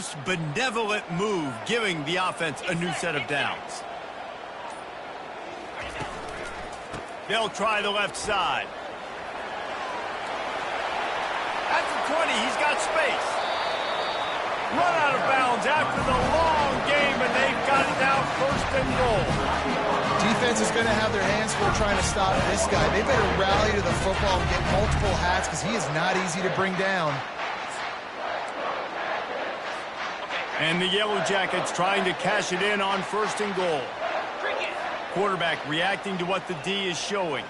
most benevolent move, giving the offense a new set of downs. They'll try the left side. At the 20, he's got space. Run out of bounds after the long game, and they've got it down 1st and goal. Defense is going to have their hands full trying to stop this guy. They better rally to the football and get multiple hats because he is not easy to bring down. And the Yellow Jackets trying to cash it in on 1st and goal. Quarterback reacting to what the D is showing.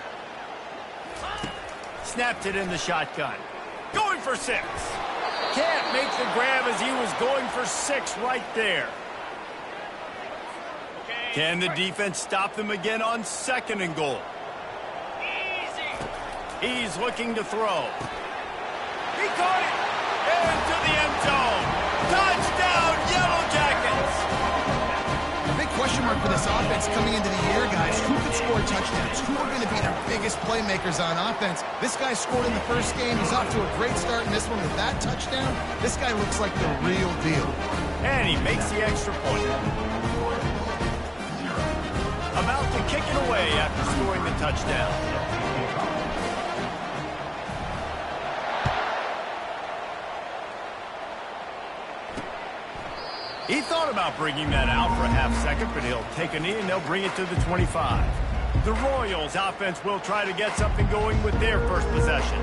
Snapped it in the shotgun. Going for 6. Can't make the grab as he was going for 6 right there. Can the defense stop them again on 2nd and goal? He's looking to throw. He caught it! Into the end zone. Touchdown, Yellow Jackets! The big question mark for this offense coming into the year, guys. Who could score touchdowns? Who are going to be their biggest playmakers on offense? This guy scored in the first game. He's off to a great start in this one with that touchdown. This guy looks like the real deal. And he makes the extra point. About to kick it away after scoring the touchdown. He thought about bringing that out for a half second, but he'll take a knee and they'll bring it to the 25. The Royals offense will try to get something going with their first possession.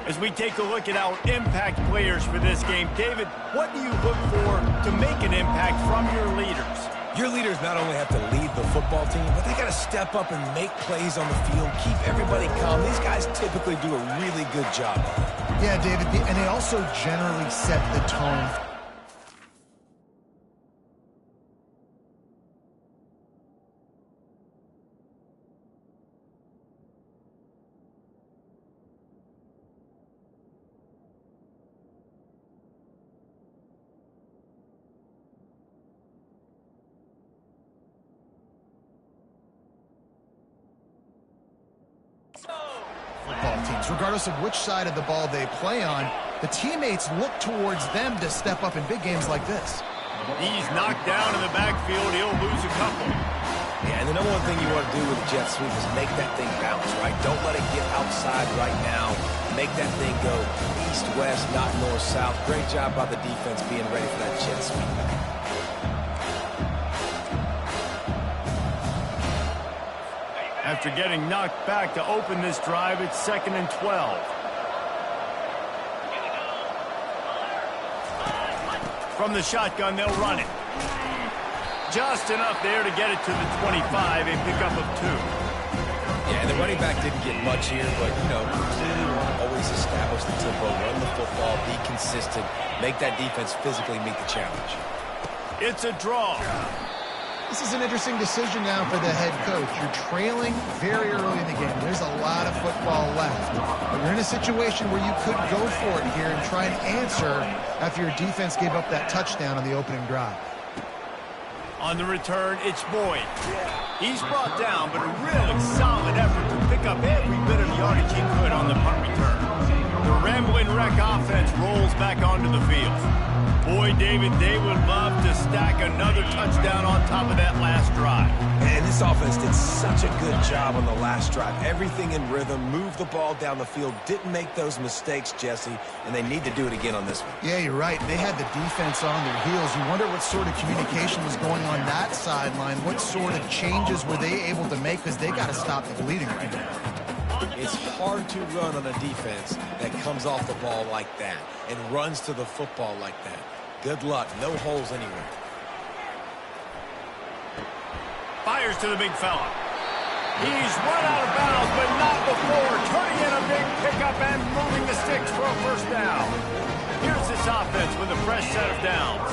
As we take a look at our impact players for this game, David, what do you look for to make an impact from your leaders? Your leaders not only have to lead the football team, but they got to step up and make plays on the field, keep everybody calm. These guys typically do a really good job. Yeah, David, and they also generally set the tone. Football teams, regardless of which side of the ball they play on, the teammates look towards them to step up in big games like this. He's knocked down in the backfield. He'll lose a couple. Yeah, and the number one thing you want to do with a jet sweep is make that thing bounce, right? Don't let it get outside right now. Make that thing go east-west, not north-south. Great job by the defense being ready for that jet sweep. After getting knocked back to open this drive, it's 2nd and 12. From the shotgun, they'll run it. Just enough there to get it to the 25, a pickup of 2. Yeah, the running back didn't get much here, but, you know, clearly want to always establish the tempo, run the football, be consistent, make that defense physically meet the challenge. It's a draw. This is an interesting decision now for the head coach. You're trailing very early in the game. There's a lot of football left. But you're in a situation where you could go for it here and try and answer after your defense gave up that touchdown on the opening drive. On the return, it's Boyd. He's brought down, but a really solid effort to pick up every bit of yardage he could on the punt return. The Rambling Wreck offense rolls back onto the field. Boy, David, they would love to stack another touchdown on top of that last drive. And this offense did such a good job on the last drive. Everything in rhythm, moved the ball down the field, didn't make those mistakes, Jesse, and they need to do it again on this one. Yeah, you're right. They had the defense on their heels. You wonder what sort of communication was going on that sideline. What sort of changes were they able to make because they got to stop the bleeding right now. It's hard to run on a defense that comes off the ball like that and runs to the football like that. Good luck. No holes anywhere. Fires to the big fella. He's run out of bounds, but not before turning in a big pickup and moving the sticks for a first down. Here's this offense with a fresh set of downs.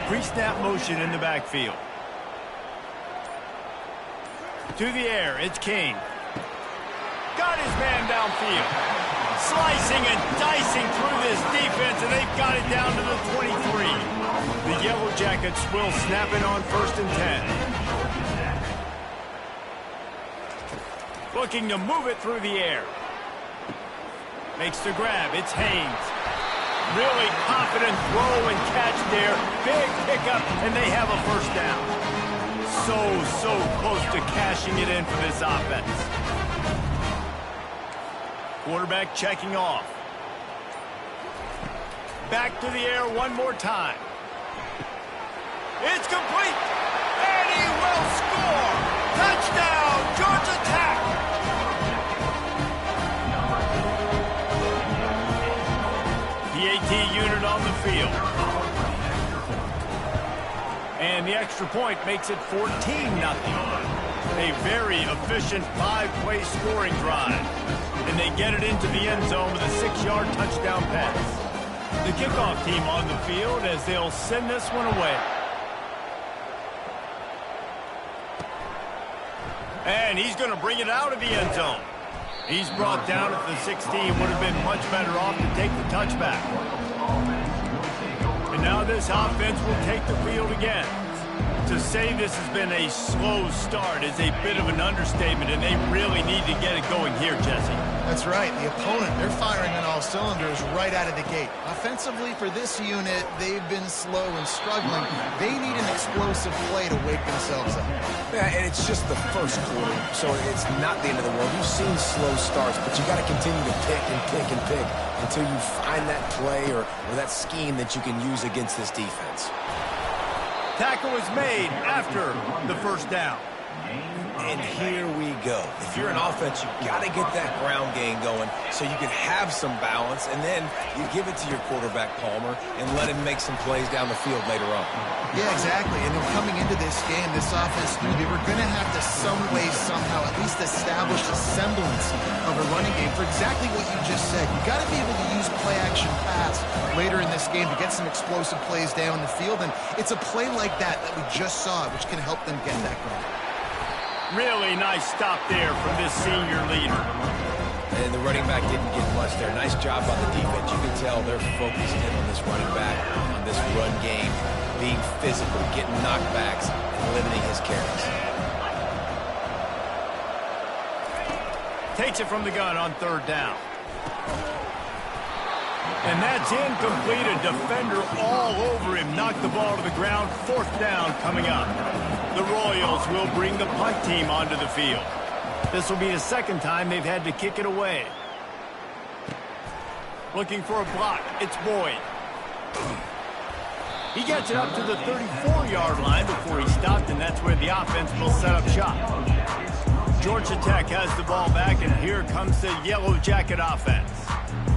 Pre-snap motion in the backfield. To the air, it's King. Got his man downfield. Slicing and dicing through this defense, and they've got it down to the 23. The Yellow Jackets will snap it on 1st and 10. Looking to move it through the air. Makes the grab. It's Haynes. Really confident throw and catch there. Big pickup, and they have a first down. So close to cashing it in for this offense. Quarterback checking off. Back to the air one more time. It's complete, and he will score. Touchdown, Georgia Tech. PAT unit on the field. And the extra point makes it 14-0. A very efficient 5-play scoring drive. And they get it into the end zone with a 6-yard touchdown pass. The kickoff team on the field as they'll send this one away. And he's going to bring it out of the end zone. He's brought down at the 16. Would have been much better off to take the touchback. And now this offense will take the field again. To say this has been a slow start is a bit of an understatement, and they really need to get it going here, Jesse. That's right. The opponent, they're firing on all cylinders right out of the gate. Offensively, for this unit, they've been slow and struggling. They need an explosive play to wake themselves up. Yeah, and it's just the first quarter, so it's not the end of the world. You've seen slow starts, but you got to continue to pick and pick and pick until you find that play or that scheme that you can use against this defense. Tackle is made after the first down. And here we go. If you're an offense, you got to get that ground game going so you can have some balance, and then you give it to your quarterback, Palmer, and let him make some plays down the field later on. Yeah, exactly. And then coming into this game, this offense knew they were going to have to some way, somehow, at least establish a semblance of a running game for exactly what you just said. You got to be able to use play-action pass later in this game to get some explosive plays down the field, and it's a play like that we just saw, which can help them get that going. Really nice stop there from this senior leader. And the running back didn't get much there. Nice job on the defense. You can tell they're focused in on this running back, on this run game, being physical, getting knockbacks, and limiting his carries. Takes it from the gun on third down. And that's incomplete. A defender all over him. Knocked the ball to the ground. Fourth down coming up. The Royals will bring the punt team onto the field. This will be the second time they've had to kick it away. Looking for a block. It's Boyd. He gets it up to the 34-yard line before he stopped, and that's where the offense will set up shop. Georgia Tech has the ball back, and here comes the Yellow Jacket offense.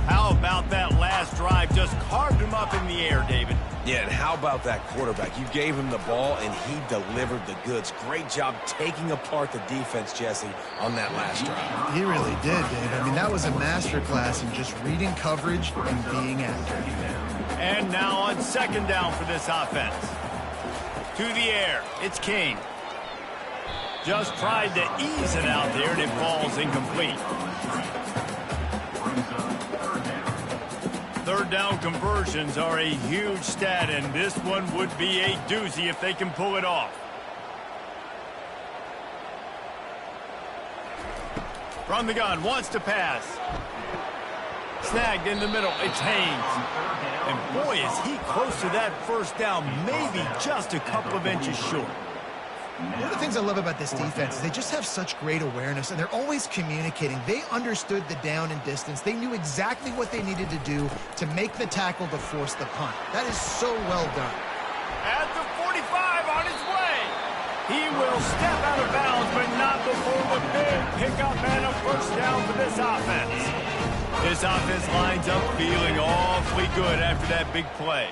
How about that last drive? Just carved him up in the air, David. Yeah, and how about that quarterback? You gave him the ball, and he delivered the goods. Great job taking apart the defense, Jesse, on that last drive. He really did, Dave. I mean, that was a masterclass in just reading coverage and being accurate. And now on second down for this offense. To the air, it's King. Just tried to ease it out there, and it falls incomplete. Third down conversions are a huge stat, and this one would be a doozy if they can pull it off. From the gun, wants to pass. Snagged in the middle, it's Haynes. And boy, is he close to that first down, maybe just a couple of inches short. One of the things I love about this defense is they just have such great awareness, and they're always communicating. They understood the down and distance. They knew exactly what they needed to do to make the tackle to force the punt. That is so well done. At the 45 on his way. He will step out of bounds, but not before the big pickup and a first down for this offense. This offense lines up feeling awfully good after that big play.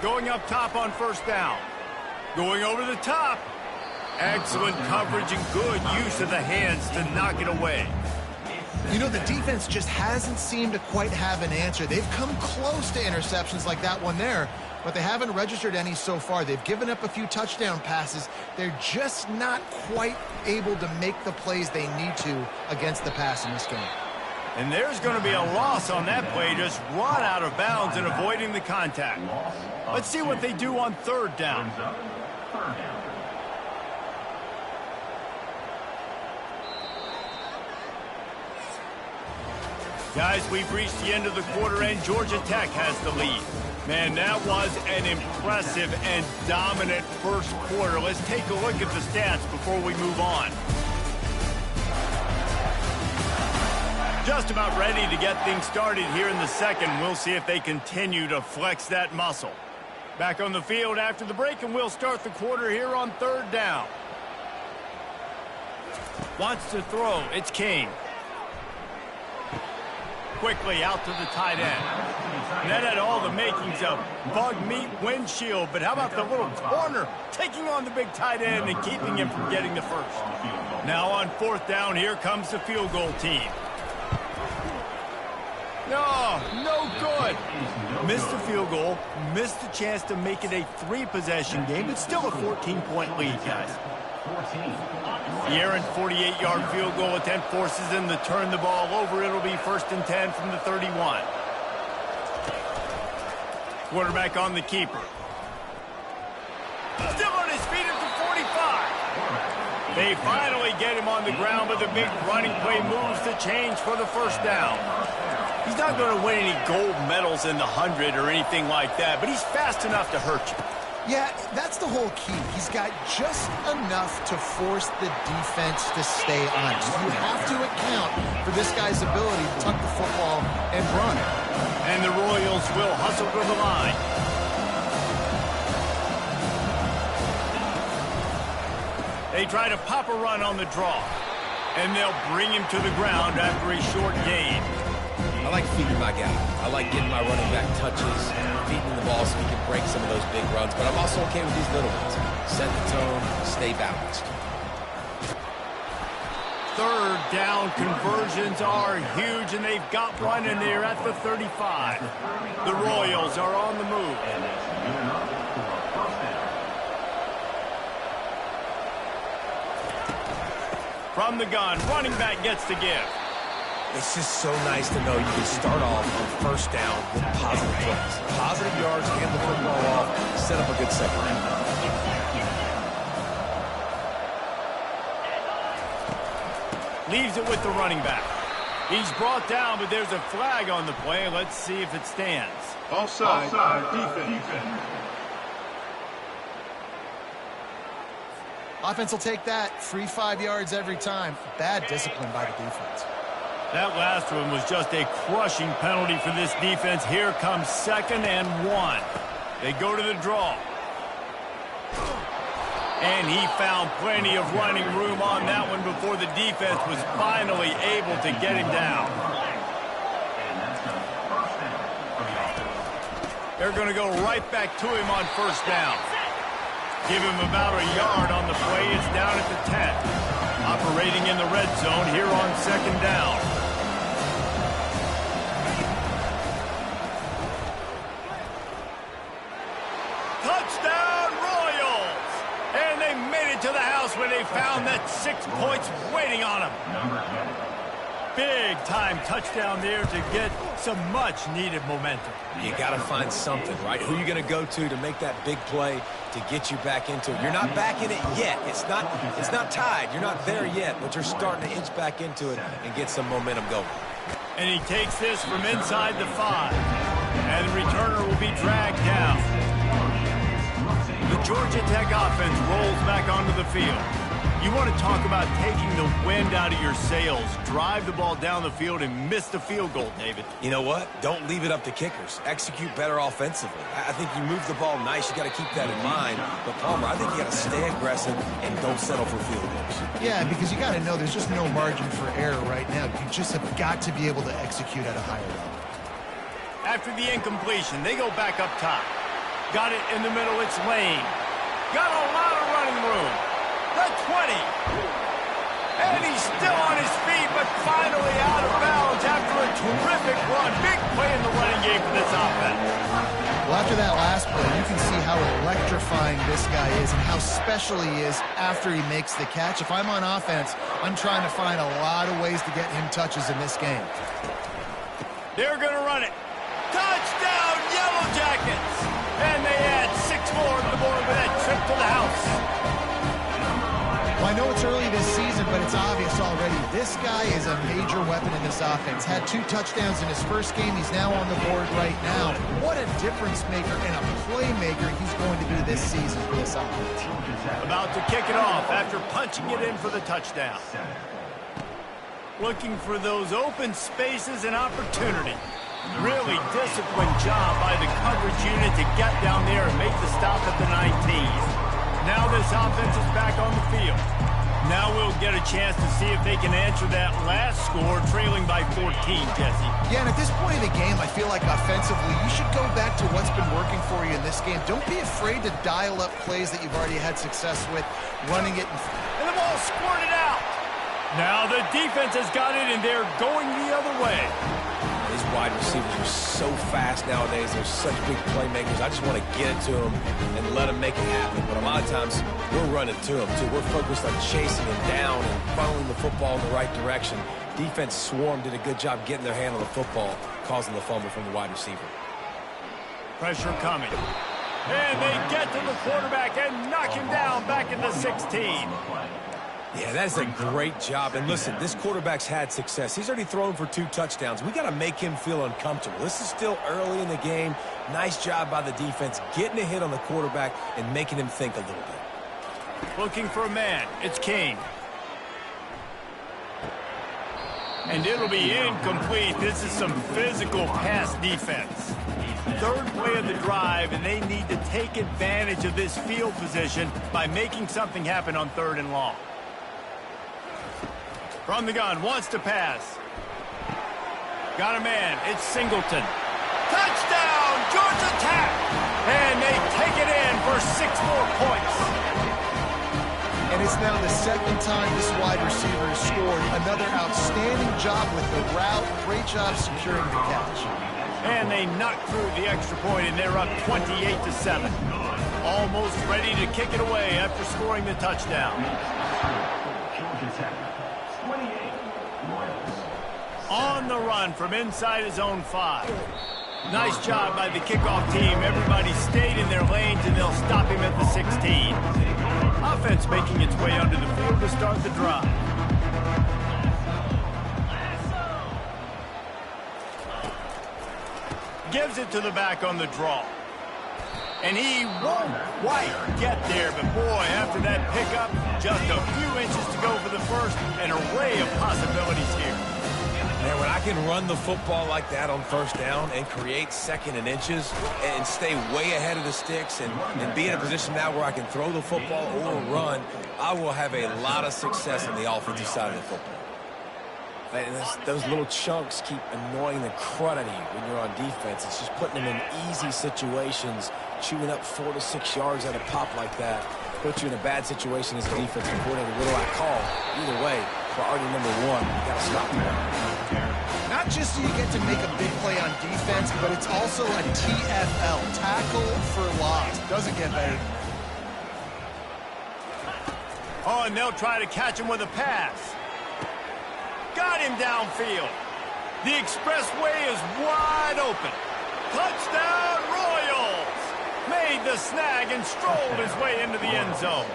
Going up top on first down. Going over the top. Excellent coverage and good use of the hands to knock it away. You know, the defense just hasn't seemed to quite have an answer. They've come close to interceptions like that one there, but they haven't registered any so far. They've given up a few touchdown passes. They're just not quite able to make the plays they need to against the pass in this game. And there's going to be a loss on that play, just run out of bounds and avoiding the contact. Let's see what they do on third down. Guys, we've reached the end of the quarter, and Georgia Tech has the lead. Man, that was an impressive and dominant first quarter. Let's take a look at the stats before we move on. Just about ready to get things started here in the second. We'll see if they continue to flex that muscle. Back on the field after the break, and we'll start the quarter here on third down. Wants to throw. It's King. Quickly out to the tight end. And that had all the makings of bug meat windshield, but how about the little corner taking on the big tight end and keeping him from getting the first? Now on fourth down, here comes the field goal team. No good. Missed the field goal, missed the chance to make it a 3-possession game, but still a 14-point lead, guys. The errant 48-yard field goal attempt forces them to turn the ball over. It'll be 1st and 10 from the 31. Quarterback on the keeper. Still on his feet at the 45. They finally get him on the ground, but the big running play moves the change for the first down. He's not going to win any gold medals in the 100 or anything like that, but he's fast enough to hurt you. Yeah, that's the whole key. He's got just enough to force the defense to stay honest. You have to account for this guy's ability to tuck the football and run. And the Royals will hustle to the line. They try to pop a run on the draw, and they'll bring him to the ground after a short gain. I like feeding my guy. I like getting my running back touches, feeding the ball so he can break some of those big runs. But I'm also okay with these little ones. Set the tone, stay balanced. Third down conversions are huge, and they've got one, and they're at the 35. The Royals are on the move. From the gun, running back gets to give. It's just so nice to know you can start off on first down with positive plays. Positive yards, hand the football off, set up a good second half. Leaves it with the running back. He's brought down, but there's a flag on the play. Let's see if it stands. Offside. Defense. Offense will take that. Free 5 yards every time. Bad discipline by the defense. That last one was just a crushing penalty for this defense. Here comes 2nd and 1. They go to the draw. And he found plenty of running room on that one before the defense was finally able to get him down. They're going to go right back to him on first down. Give him about a yard on the play. It's down at the 10. Operating in the red zone here on 2nd down. Touchdown Royals! And they made it to the house when they found that 6 points waiting on them. Big-time touchdown there to get some much-needed momentum. You got to find something, right? Who are you going to go to make that big play to get you back into it? You're not back in it yet. It's not tied. You're not there yet, but you're starting to inch back into it and get some momentum going. And he takes this from inside the 5. And the returner will be dragged down. The Georgia Tech offense rolls back onto the field. You want to talk about taking the wind out of your sails. Drive the ball down the field and miss the field goal, David. You know what? Don't leave it up to kickers. Execute better offensively. I think you move the ball nice. You got to keep that in mind. But, Palmer, I think you got to stay aggressive and don't settle for field goals. Yeah, because you got to know there's just no margin for error right now. You just have got to be able to execute at a higher level. After the incompletion, they go back up top. Got it in the middle. It's Lane. Got a lot of running room. The 20. And he's still on his feet, but finally out of bounds after a terrific run. Big play in the running game for this offense. Well, after that last play, you can see how electrifying this guy is and how special he is after he makes the catch. If I'm on offense, I'm trying to find a lot of ways to get him touches in this game. They're going to run it. Touchdown, Yellow Jackets! And they add 6 more to the board with that trip to the house. Well, I know it's early this season, but it's obvious already. This guy is a major weapon in this offense. Had 2 touchdowns in his first game. He's now on the board right now. What a difference maker and a playmaker he's going to be this season for this offense. About to kick it off after punching it in for the touchdown. Looking for those open spaces and opportunity. Really disciplined job by the coverage unit to get down there and make the stop at the 19. Now this offense is back on the field. Now we'll get a chance to see if they can answer that last score, trailing by 14, Jesse. Yeah, and at this point in the game, I feel like offensively, you should go back to what's been working for you in this game. Don't be afraid to dial up plays that you've already had success with, running it. And the ball squirted out. Now the defense has got it, and they're going the other way. These wide receivers are so fast nowadays. They're such big playmakers. I just want to get it to them and let them make it happen. But a lot of times, we're running to them, too. We're focused on chasing them down and funneling the football in the right direction. Defense swarm did a good job getting their hand on the football, causing the fumble from the wide receiver. Pressure coming. And they get to the quarterback and knock him down back in the 16. Yeah, that's a great job. And listen, this quarterback's had success. He's already thrown for 2 touchdowns. We got to make him feel uncomfortable. This is still early in the game. Nice job by the defense, getting a hit on the quarterback and making him think a little bit. Looking for a man. It's King. And it'll be incomplete. This is some physical pass defense. 3rd play of the drive, and they need to take advantage of this field position by making something happen on 3rd and long. From the gun, wants to pass. Got a man. It's Singleton. Touchdown, Georgia Tech! And they take it in for 6 more points. And it's now the 2nd time this wide receiver has scored. Another outstanding job with the route. Great job securing the catch. And they knock through the extra point, and they're up 28-7. Almost ready to kick it away after scoring the touchdown. On the run from inside his own 5. Nice job by the kickoff team. Everybody stayed in their lanes, and they'll stop him at the 16. Offense making its way onto the field to start the drive. Gives it to the back on the draw. And he won't quite get there, but boy, after that pickup, just a few inches to go for the first. An array of possibilities here. Man, when I can run the football like that on 1st down and create 2nd and inches and stay way ahead of the sticks and be in a position now where I can throw the football or run, I will have a lot of success on the offensive side of the football. And those little chunks keep annoying the crud out of you when you're on defense. It's just putting them in easy situations, chewing up 4 to 6 yards at a pop like that. Put you in a bad situation as a defensive coordinator. What do I call? Either way, priority number 1, you got to stop him. Not just do you get to make a big play on defense, but it's also a TFL, tackle for loss. Doesn't get better. Oh, and they'll try to catch him with a pass. Got him downfield. The expressway is wide open. Touchdown, Royals! Made the snag and strolled his way into the end zone.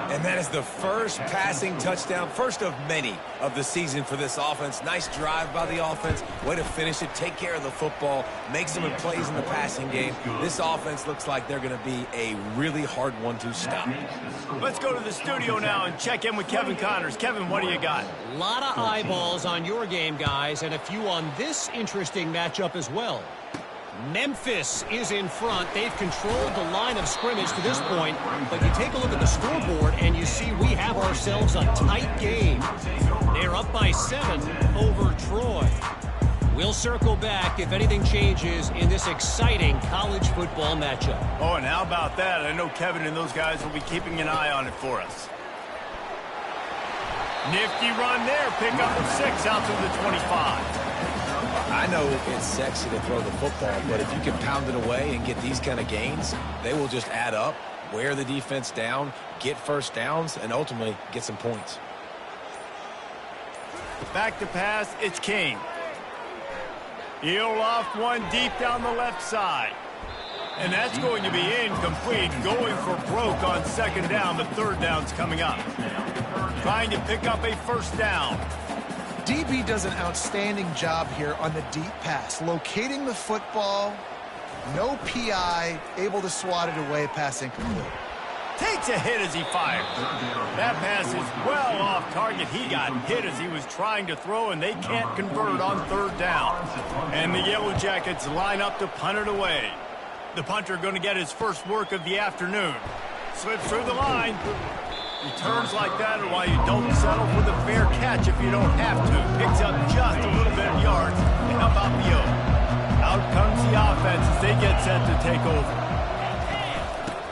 And that is the first passing touchdown, first of many of the season for this offense. Nice drive by the offense. Way to finish it, take care of the football, make some plays in the passing game. This offense looks like they're going to be a really hard one to stop. Let's go to the studio now and check in with Kevin Connors. Kevin, what do you got? A lot of eyeballs on your game, guys, and a few on this interesting matchup as well. Memphis is in front. They've controlled the line of scrimmage to this point, but you take a look at the scoreboard and you see we have ourselves a tight game. They're up by 7 over Troy. We'll circle back if anything changes in this exciting college football matchup. Oh, and how about that? I know Kevin and those guys will be keeping an eye on it for us. Nifty run there. Pick up of 6 out to the 25. I know it's sexy to throw the football, but if you can pound it away and get these kind of gains, they will just add up, wear the defense down, get first downs, and ultimately get some points. Back to pass, it's King. He'll loft one deep down the left side. And that's going to be incomplete. Going for broke on second down. The third down's coming up. Trying to pick up a first down. DB does an outstanding job here on the deep pass. Locating the football, no PI, able to swat it away, pass incomplete. Takes a hit as he fires. That pass is well off target. He got hit as he was trying to throw, and they can't convert on third down. And the Yellow Jackets line up to punt it away. The punter going to get his first work of the afternoon. Slips through the line. Returns like that are why you don't settle for the fair catch if you don't have to. Picks up just a little bit of yards to help out the O. Out comes the offense as they get set to take over.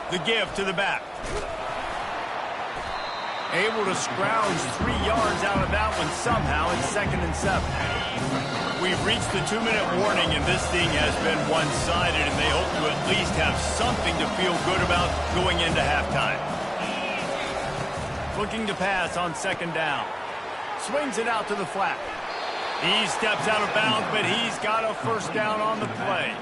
The give to the back. Able to scrounge 3 yards out of that one somehow. It's 2nd and 7. We've reached the 2-minute warning, and this thing has been one-sided, and they hope to at least have something to feel good about going into halftime. Looking to pass on second down. Swings it out to the flat. He steps out of bounds, but he's got a first down on the play.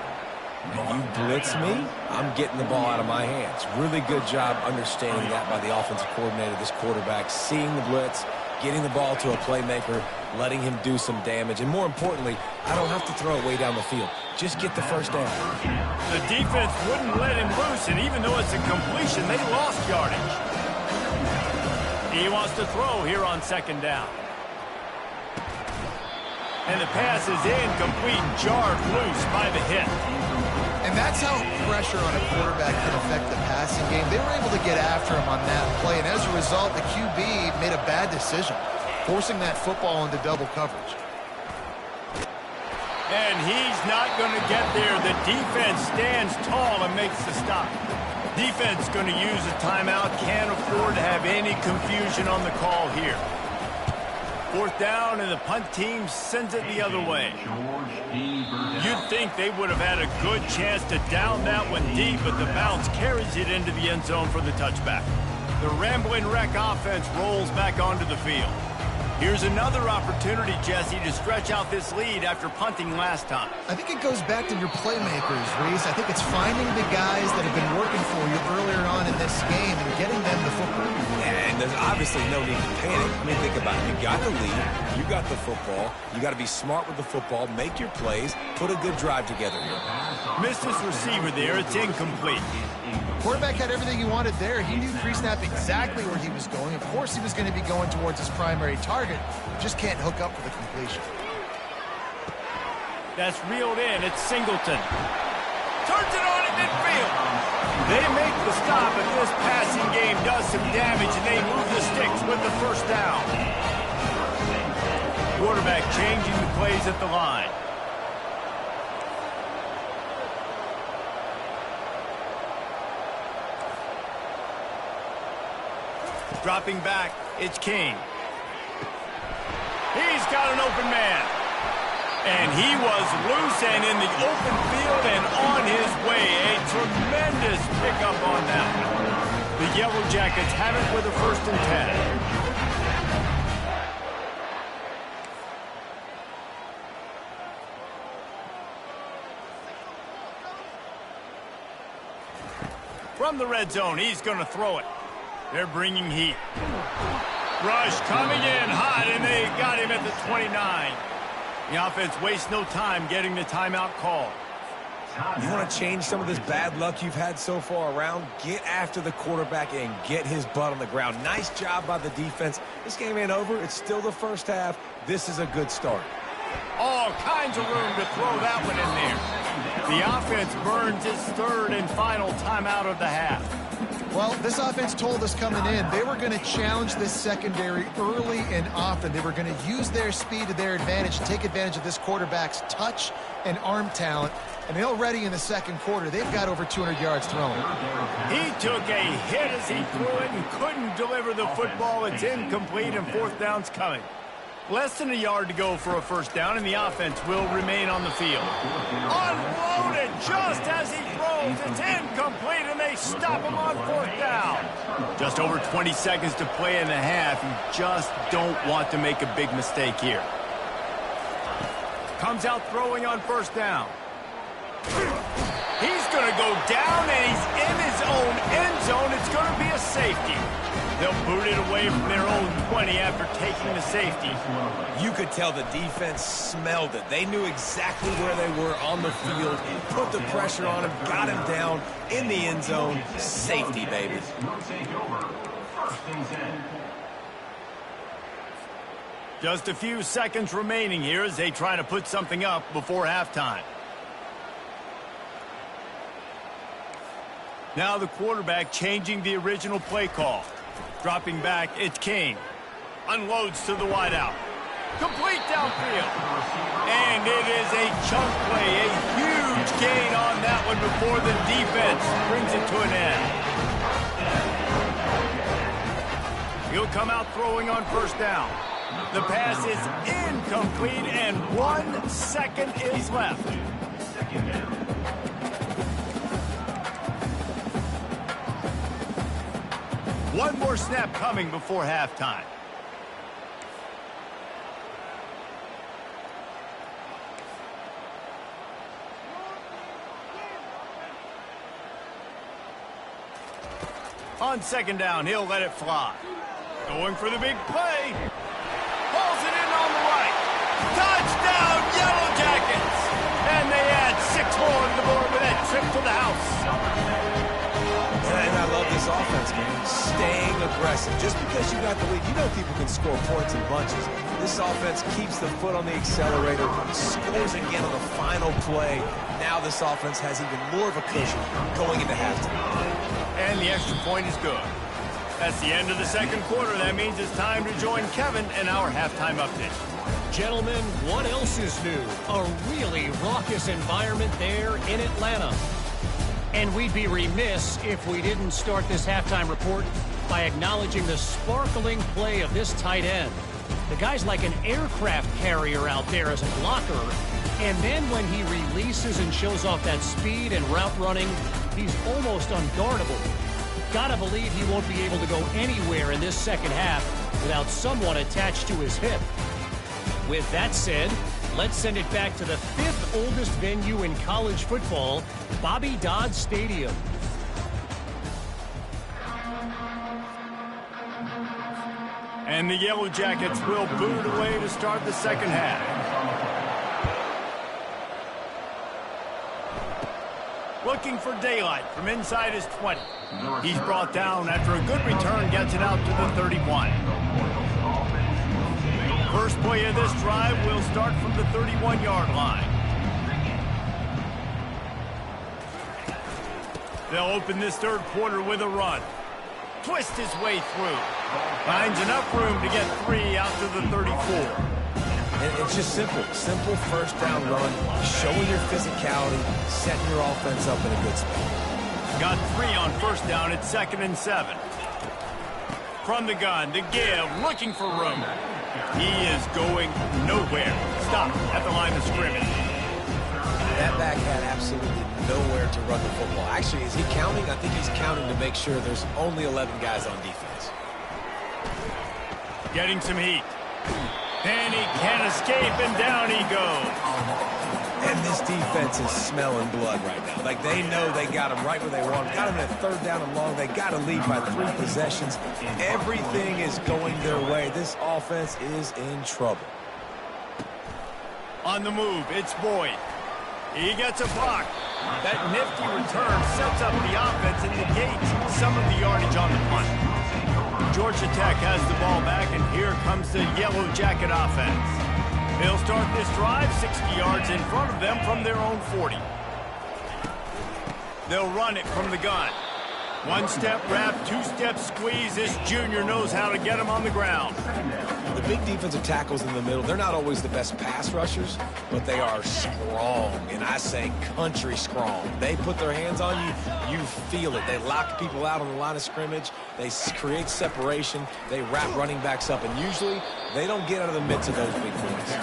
And you blitz me, I'm getting the ball out of my hands. Really good job understanding that by the offensive coordinator, this quarterback, seeing the blitz, getting the ball to a playmaker, letting him do some damage. And more importantly, I don't have to throw it way down the field. Just get the first down. The defense wouldn't let him loose, and even though it's a completion, they lost yardage. He wants to throw here on second down. And the pass is incomplete, jarred loose by the hit. And that's how pressure on a quarterback can affect the passing game. They were able to get after him on that play, and as a result, the QB made a bad decision, forcing that football into double coverage. And he's not going to get there. The defense stands tall and makes the stop. Defense going to use a timeout. Can't afford to have any confusion on the call here. 4th down, and the punt team sends it the other way. You'd think they would have had a good chance to down that one deep, but the bounce carries it into the end zone for the touchback. The Rambling Wreck offense rolls back onto the field. Here's another opportunity, Jesse, to stretch out this lead after punting last time. I think it goes back to your playmakers, Reese. I think it's finding the guys that have been working for you earlier on in this game and getting them the football. And there's obviously no need to panic. I mean, think about it. You got the lead. You got the football. You got to be smart with the football. Make your plays. Put a good drive together here. Missed his receiver there. It's incomplete. Quarterback had everything he wanted there. He knew pre-snap exactly where he was going. Of course, he was going to be going towards his primary target. Just can't hook up for the completion. That's reeled in. It's Singleton. Turns it on in midfield. They make the stop, and this passing game does some damage, and they move the sticks with the first down. Quarterback changing the plays at the line. Dropping back, it's King. He's got an open man. And he was loose and in the open field and on his way. A tremendous pickup on that one. The Yellow Jackets have it with a 1st and 10. From the red zone, he's going to throw it. They're bringing heat. Rush coming in hot, and they got him at the 29. The offense wastes no time getting the timeout call. You want to change some of this bad luck you've had so far around? Get after the quarterback and get his butt on the ground. Nice job by the defense. This game ain't over. It's still the first half. This is a good start. All kinds of room to throw that one in there. The offense burns its 3rd and final timeout of the half. Well, this offense told us coming in they were going to challenge this secondary early and often. They were going to use their speed to their advantage, take advantage of this quarterback's touch and arm talent. And already in the 2nd quarter, they've got over 200 yards thrown. He took a hit as he threw it and couldn't deliver the football. It's incomplete, and 4th down's coming. Less than a yard to go for a first down, and the offense will remain on the field. Unloaded just as he throws. It's incomplete, and they stop him on 4th down. Just over 20 seconds to play in the half. You just don't want to make a big mistake here. Comes out throwing on 1st down. He's going to go down, and he's in his own end zone. It's going to be a safety. They'll boot it away from their own 20 after taking the safety. You could tell the defense smelled it. They knew exactly where they were on the field, put the pressure on him, got him down in the end zone. Safety, baby. Just a few seconds remaining here as they try to put something up before halftime. Now the quarterback changing the original play call. Dropping back, it's King. Unloads to the wideout. Complete downfield. And it is a chunk play, a huge gain on that one before the defense brings it to an end. He'll come out throwing on first down. The pass is incomplete, and 1 second is left. One more snap coming before halftime. On second down, he'll let it fly. Going for the big play. Hauls it in on the right. Touchdown, Yellow Jackets! And they add 6 more on the board with that trip to the house. And I love this offense, man. Staying aggressive. Just because you got the lead, you know people can score points in bunches. This offense keeps the foot on the accelerator, scores again on the final play. Now this offense has even more of a cushion going into halftime. And the extra point is good. That's the end of the second quarter. That means it's time to join Kevin in our halftime update. Gentlemen, what else is new? A really raucous environment there in Atlanta. And we'd be remiss if we didn't start this halftime report by acknowledging the sparkling play of this tight end. The guy's like an aircraft carrier out there as a blocker. And then when he releases and shows off that speed and route running, he's almost unguardable. Gotta believe he won't be able to go anywhere in this second half without someone attached to his hip. With that said, let's send it back to the 5th oldest venue in college football, Bobby Dodd Stadium. And the Yellow Jackets will boot it away to start the second half. Looking for daylight from inside his 20. He's brought down after a good return, gets it out to the 31. First play of this drive will start from the 31-yard line. They'll open this third quarter with a run. Twist his way through. Finds enough room to get 3 out to the 34. And it's just simple. Simple first down run, showing your physicality, setting your offense up in a good spot. Got 3 on first down at 2nd and 7. From the gun, the give, looking for room. He is going nowhere. Stop at the line of scrimmage. That back had absolutely nowhere to run the football. Actually, is he counting? I think he's counting to make sure there's only 11 guys on defense. Getting some heat. And he can't escape, and down he goes. And this defense is smelling blood right now. Like, they know they got him right where they want him. Got him at 3rd down and long. They got to lead by 3 possessions. Everything is going their way. This offense is in trouble. On the move, it's Boyd. He gets a block. That nifty return sets up the offense and negates some of the yardage on the punt. Georgia Tech has the ball back, and here comes the Yellow Jacket offense. They'll start this drive 60 yards in front of them from their own 40. They'll run it from the gun. 1-step wrap, 2-step squeeze. This junior knows how to get him on the ground. The big defensive tackles in the middle, they're not always the best pass rushers, but they are strong, and I say country strong. They put their hands on you, you feel it. They lock people out on the line of scrimmage. They create separation. They wrap running backs up, and usually they don't get out of the midst of those big boys.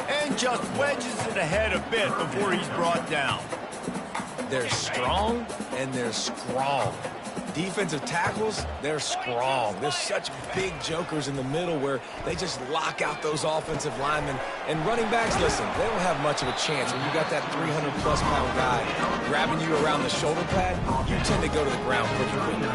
And just wedges it ahead a bit before he's brought down. They're strong, and they're strong. Defensive tackles, they're strong. There's such big jokers in the middle where they just lock out those offensive linemen. And running backs, listen, they don't have much of a chance. When you got that 300-plus pound guy grabbing you around the shoulder pad, you tend to go to the ground pretty quickly.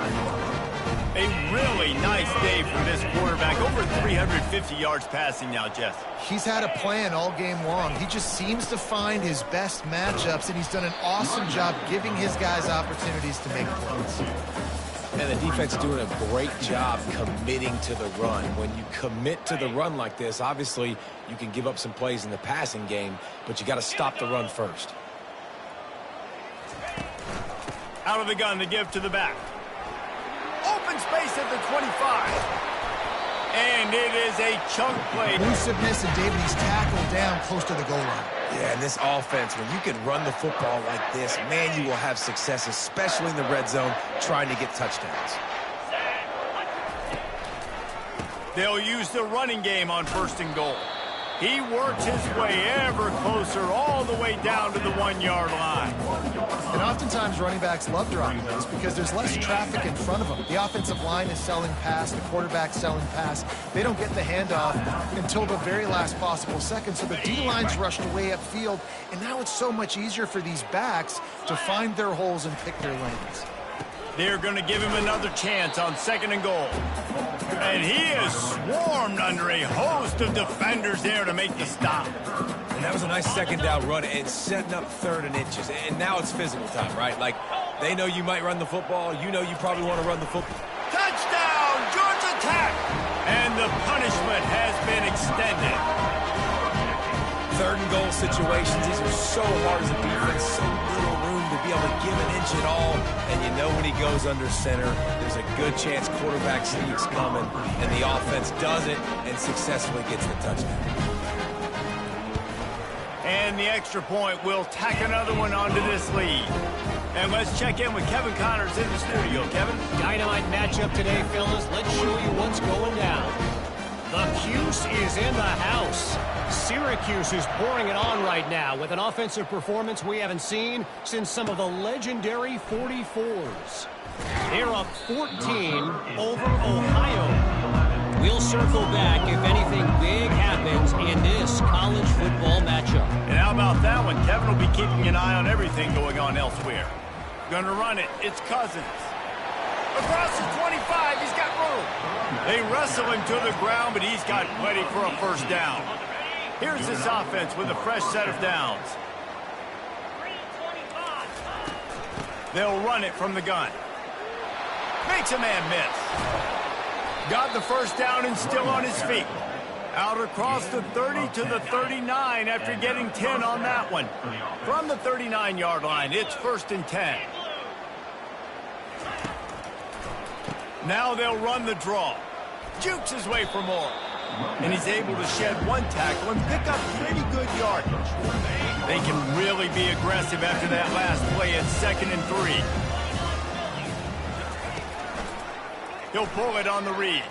A really nice day for this quarterback. Over 350 yards passing now, Jess. He's had a plan all game long. He just seems to find his best matchups, and he's done an awesome job giving his guys opportunities to make plays. And the defense is doing a great job committing to the run. When you commit to the run like this, obviously you can give up some plays in the passing game, but you got to stop the run first. Out of the gun to give to the back. Open space at the 25. And it is a chunk play. Elusiveness, and David, he's tackled down close to the goal line. Yeah, and this offense, when you can run the football like this, man, you will have success, especially in the red zone, trying to get touchdowns. They'll use the running game on 1st and goal. He works his way ever closer all the way down to the 1-yard line. And oftentimes running backs love dropping those because there's less traffic in front of them. The offensive line is selling pass, the quarterback's selling pass. They don't get the handoff until the very last possible second, so the D-line's rushed away upfield, and now it's so much easier for these backs to find their holes and pick their lanes. They're going to give him another chance on 2nd and goal. And he is swarmed under a host of defenders there to make the stop. And that was a nice 2nd down run and setting up 3rd and inches. And now it's physical time, right? Like, they know you might run the football. You know you probably want to run the football. Touchdown, Georgia Tech! And the punishment has been extended. 3rd and goal situations, these are so hard as a defense, so little room to be able to give an inch at all. And you know when he goes under center, there's a good chance quarterback sneak's coming, and the offense does it and successfully gets the touchdown. And the extra point will tack another one onto this lead. And let's check in with Kevin Connors in the studio. Kevin? Dynamite matchup today, fellas. Let's show you what's going down. The Cuse is in the house. Syracuse is pouring it on right now with an offensive performance we haven't seen since some of the legendary 44s. They're up 14 over Ohio. We'll circle back if anything big happens in this college football matchup. And how about that one? Kevin will be keeping an eye on everything going on elsewhere. Gonna run it. It's Cousins. Across the 25, he's got room. They wrestle him to the ground, but he's got plenty for a 1st down. Here's this offense with a fresh set of downs. They'll run it from the gun. Makes a man miss. Got the 1st down and still on his feet. Out across the 30 to the 39 after getting 10 on that one. From the 39-yard line, it's 1st and 10. Now they'll run the draw. Jukes his way for more. And he's able to shed 1 tackle and pick up pretty good yardage. They can really be aggressive after that last play at 2nd and 3. He'll pull it on the read.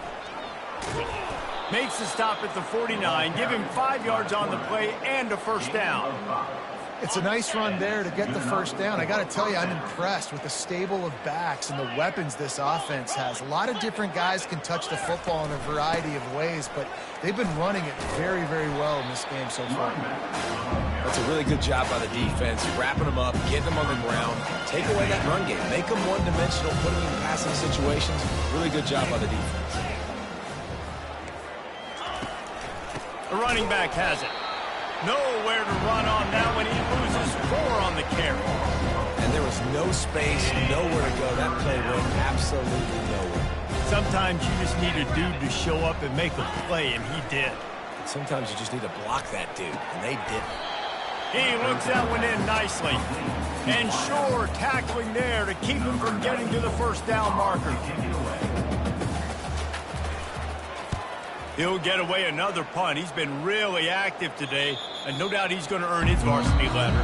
Makes the stop at the 49, give him 5 yards on the play and a 1st down. It's a nice run there to get the 1st down. I got to tell you, I'm impressed with the stable of backs and the weapons this offense has. A lot of different guys can touch the football in a variety of ways, but they've been running it very, very well in this game so far. That's a really good job by the defense, wrapping them up, getting them on the ground, take away that run game, make them one-dimensional, put them in passing situations. Really good job by the defense. The running back has it. Nowhere to run on that one. He loses 4 on the carry. And there was no space, nowhere to go. That play went absolutely nowhere. Sometimes you just need a dude to show up and make a play, and he did. Sometimes you just need to block that dude, and they didn't. He looks that one in nicely. And sure, tackling there to keep him from getting to the 1st down marker. He'll get away another punt. He's been really active today, and no doubt he's going to earn his varsity letter.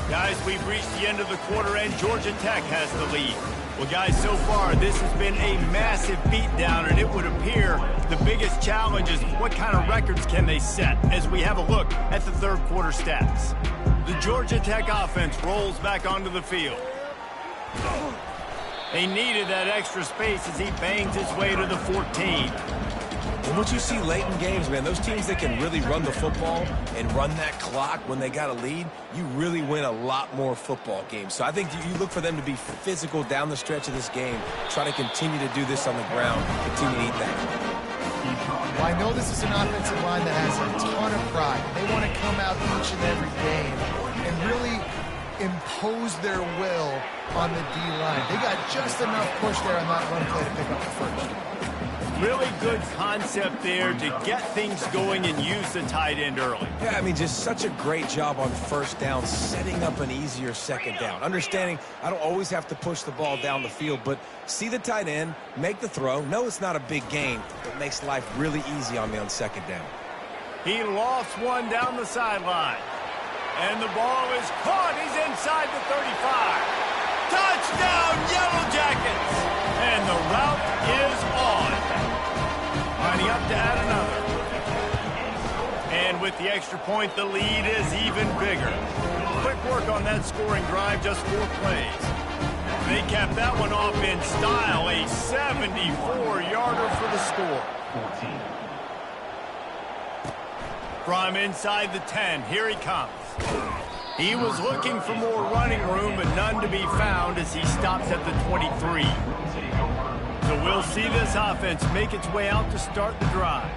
Guys, we've reached the end of the quarter, and Georgia Tech has the lead. Well, guys, so far, this has been a massive beatdown, and it would appear the biggest challenge is what kind of records can they set as we have a look at the 3rd quarter stats. The Georgia Tech offense rolls back onto the field. They needed that extra space as he bangs his way to the 14. And what you see late in games, man, those teams that can really run the football and run that clock when they got a lead, you really win a lot more football games. So I think you look for them to be physical down the stretch of this game, try to continue to do this on the ground, continue to eat that. Well, I know this is an offensive line that has a ton of pride. They want to come out each and every game and really impose their will on the D-line. They got just enough push there on that run play to pick up the first. Really good concept there to get things going and use the tight end early. Yeah, I mean, just such a great job on first down, setting up an easier second down. Understanding I don't always have to push the ball down the field, but see the tight end, make the throw. No, it's not a big gain, but makes life really easy on me on second down. He lost one down the sideline. And the ball is caught. He's inside the 35. Touchdown, Yellow Jackets! And the route is on. Lining up to add another. And with the extra point, the lead is even bigger. Quick work on that scoring drive, just 4 plays. They capped that one off in style, a 74-yarder for the score. From inside the 10, here he comes. He was looking for more running room, but none to be found as he stops at the 23. So we'll see this offense make its way out to start the drive.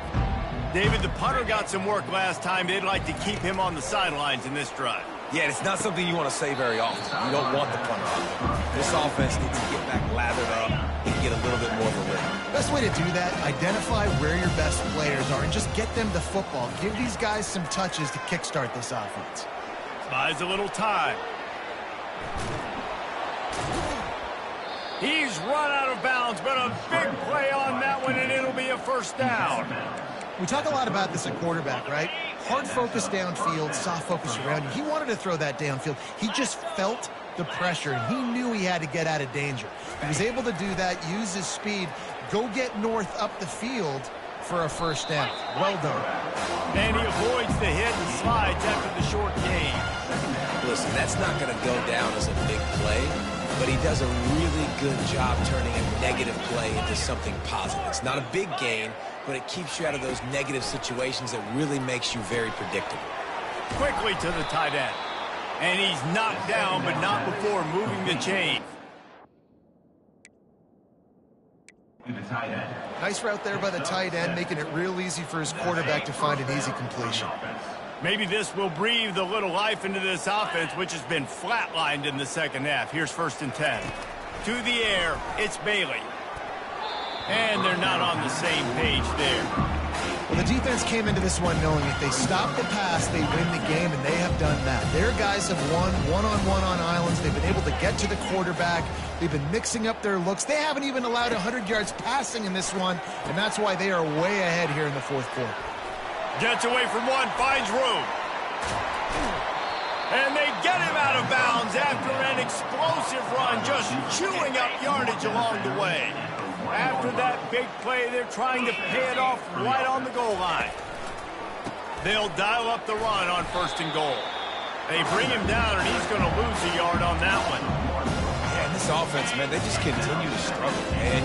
David, the punter got some work last time. They'd like to keep him on the sidelines in this drive. Yeah, it's not something you want to say very often. You don't want the punter out there. This offense needs to get back lathered up and get a little bit more of a rhythm. Best way to do that, identify where your best players are and just get them the football. Give these guys some touches to kickstart this offense. Buys a little time. He's run out of bounds, but a big play on that one, and it'll be a first down. We talk a lot about this at quarterback, right? Hard focus downfield, soft focus around you. He wanted to throw that downfield. He just felt the pressure, and he knew he had to get out of danger. He was able to do that, use his speed, go get north up the field for a first down. Well done. And he avoids the hit and slides after the short gain. Listen, that's not going to go down as a big play, but he does a really good job turning a negative play into something positive. It's not a big gain, but it keeps you out of those negative situations that really makes you very predictable. Quickly to the tight end. And he's knocked down, but not before moving the chain. Nice route there by the tight end, making it real easy for his quarterback to find an easy completion. Maybe this will breathe a little life into this offense, which has been flatlined in the second half. Here's 1st and 10. To the air, it's Bailey. And they're not on the same page there. Well, the defense came into this one knowing if they stop the pass, they win the game, and they have done that. Their guys have won one-on-one on islands. They've been able to get to the quarterback. They've been mixing up their looks. They haven't even allowed 100 yards passing in this one, and that's why they are way ahead here in the 4th quarter. Gets away from one, finds room. And they get him out of bounds after an explosive run, just chewing up yardage along the way. After that big play, they're trying to pay it off right on the goal line. They'll dial up the run on 1st and goal. They bring him down, and he's going to lose a yard on that one. Yeah, and this offense, man, they just continue to struggle. And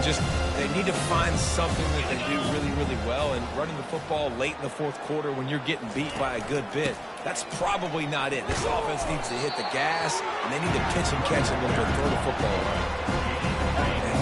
they need to find something that they do really, really well. And running the football late in the 4th quarter when you're getting beat by a good bit, that's probably not it. This offense needs to hit the gas, and they need to pitch and catch a little bit, throw the football around.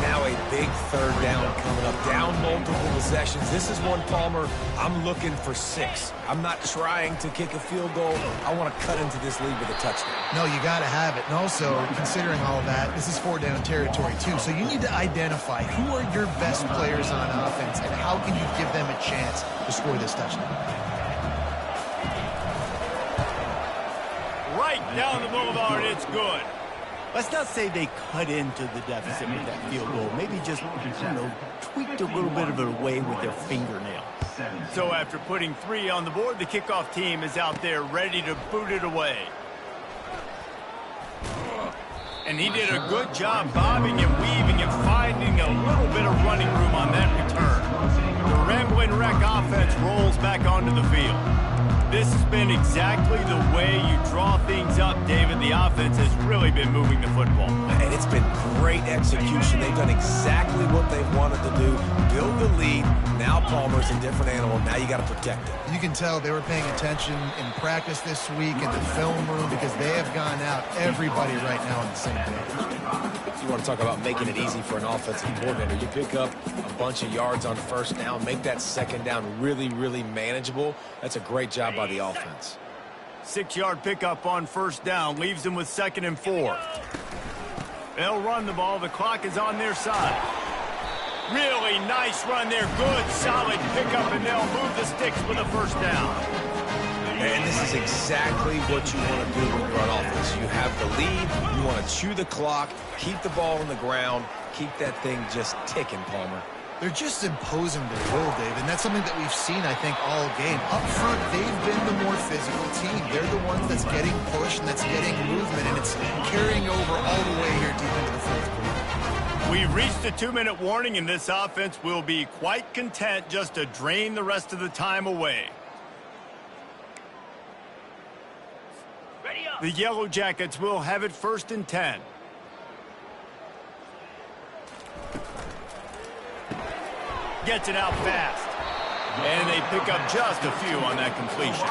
Now a big 3rd down coming up, down multiple possessions. This is one, Palmer, I'm looking for 6. I'm not trying to kick a field goal. I want to cut into this lead with a touchdown. No, you got to have it. And also, considering all that, this is 4-down territory too. So you need to identify who are your best players on offense and how can you give them a chance to score this touchdown. Right down the boulevard, it's good. Let's not say they cut into the deficit with that field goal. Maybe just, tweaked a little bit of it away with their fingernail. So after putting 3 on the board, the kickoff team is out there ready to boot it away. And he did a good job bobbing and weaving and finding a little bit of running room on that return. The Rambling Wreck offense rolls back onto the field. This has been exactly the way you draw things up, David. The offense has really been moving the football. And it's been great execution. They've done exactly what they've wanted to do. Build the lead. Now Palmer's a different animal. Now you got to protect it. You can tell they were paying attention in practice this week in the film room because they have gone out, everybody right now on the same page. You want to talk about making it easy for an offensive coordinator. You pick up a bunch of yards on first down, make that second down really, really manageable. That's a great job by the offense. 6-yard pickup on first down leaves them with 2nd and 4. They'll run the ball. The clock is on their side. Really nice run there. Good, solid pickup, and they'll move the sticks with a first down. And this is exactly what you want to do when you're on offense. You have the lead. You want to chew the clock, keep the ball on the ground, keep that thing just ticking, Palmer. They're just imposing their will, Dave, and that's something that we've seen, I think, all game. Up front, they've been the more physical team. They're the ones that's getting pushed and that's getting movement, and it's carrying over all the way here deep into the fourth quarter. We've reached a 2-minute warning, and this offense will be quite content just to drain the rest of the time away. The Yellow Jackets will have it 1st and 10. Gets it out fast. And they pick up just a few on that completion.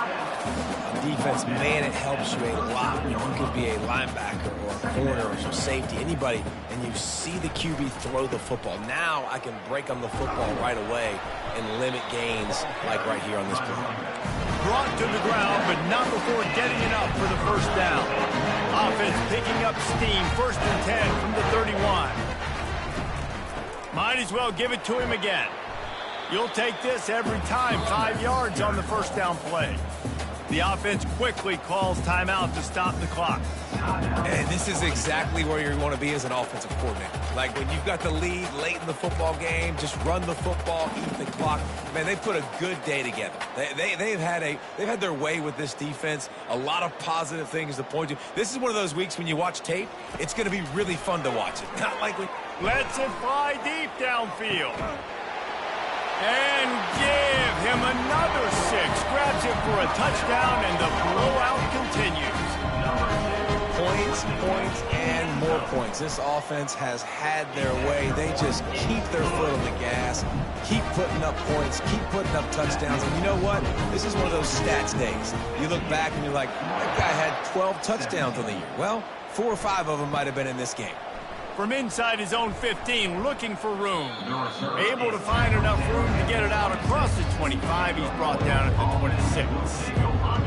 Defense, man, it helps you a lot. You could be a linebacker or a corner or some safety, anybody, and you see the QB throw the football. Now I can break on the football right away and limit gains like right here on this play. Brought to the ground, but not before getting it up for the first down. Offense picking up steam, 1st and 10 from the 31. Might as well give it to him again. You'll take this every time. 5 yards on the first down play. The offense quickly calls timeout to stop the clock. And this is exactly where you want to be as an offensive coordinator. Like when you've got the lead late in the football game, just run the football, eat the clock. Man, they put a good day together. They've had their way with this defense. A lot of positive things to point to. This is one of those weeks when you watch tape, it's going to be really fun to watch it. Not like when... Lets it fly deep downfield. And give him another 6. Grabs it for a touchdown, and the blowout continues. Points, points, and more points. This offense has had their way. They just keep their foot on the gas, keep putting up points, keep putting up touchdowns. And you know what? This is one of those stats days. You look back and you're like, that guy had 12 touchdowns on the year. Well, 4 or 5 of them might have been in this game. From inside his own 15, looking for room. Able to find enough room to get it out across the 25. He's brought down at the 26.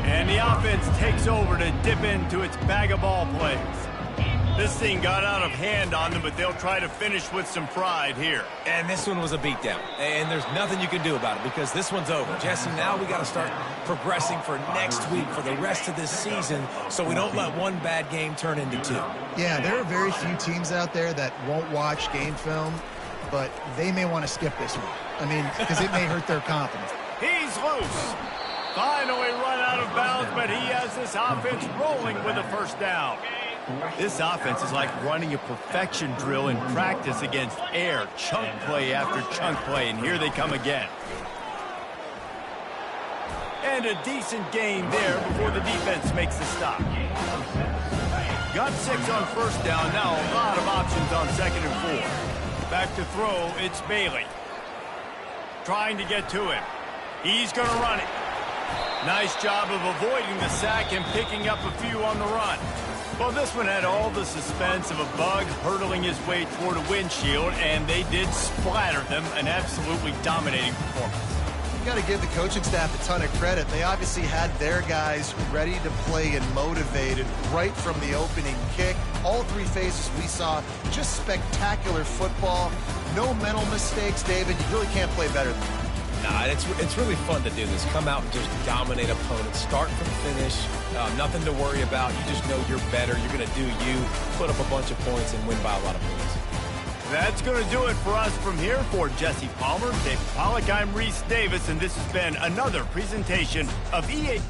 And the offense takes over to dip into its bag of ball plays. This thing got out of hand on them, but they'll try to finish with some pride here. And this one was a beatdown. And there's nothing you can do about it because this one's over. Jesse, now we got to start progressing for next week, for the rest of this season, so we don't let one bad game turn into 2. Yeah, there are very few teams out there that won't watch game film, but they may want to skip this one. I mean, because it may hurt their confidence. He's loose. Finally run out of bounds, but he has this offense rolling with a first down. This offense is like running a perfection drill in practice against air, chunk play after chunk play, and here they come again. And a decent gain there before the defense makes the stop. Got 6 on first down, now a lot of options on 2nd and 4. Back to throw, it's Bailey. Trying to get to him. He's going to run it. Nice job of avoiding the sack and picking up a few on the run. Well, this one had all the suspense of a bug hurtling his way toward a windshield, and they did splatter them. An absolutely dominating performance. You got to give the coaching staff a ton of credit. They obviously had their guys ready to play and motivated right from the opening kick. All 3 phases we saw, just spectacular football. No mental mistakes, David. You really can't play better than that. Nah, it's really fun to do this. Come out and just dominate opponents. Start from finish. Nothing to worry about. You just know you're better. You're going to do you. Put up a bunch of points and win by a lot of points. That's going to do it for us from here. For Jesse Palmer, David Pollack, I'm Reese Davis, and this has been another presentation of EA.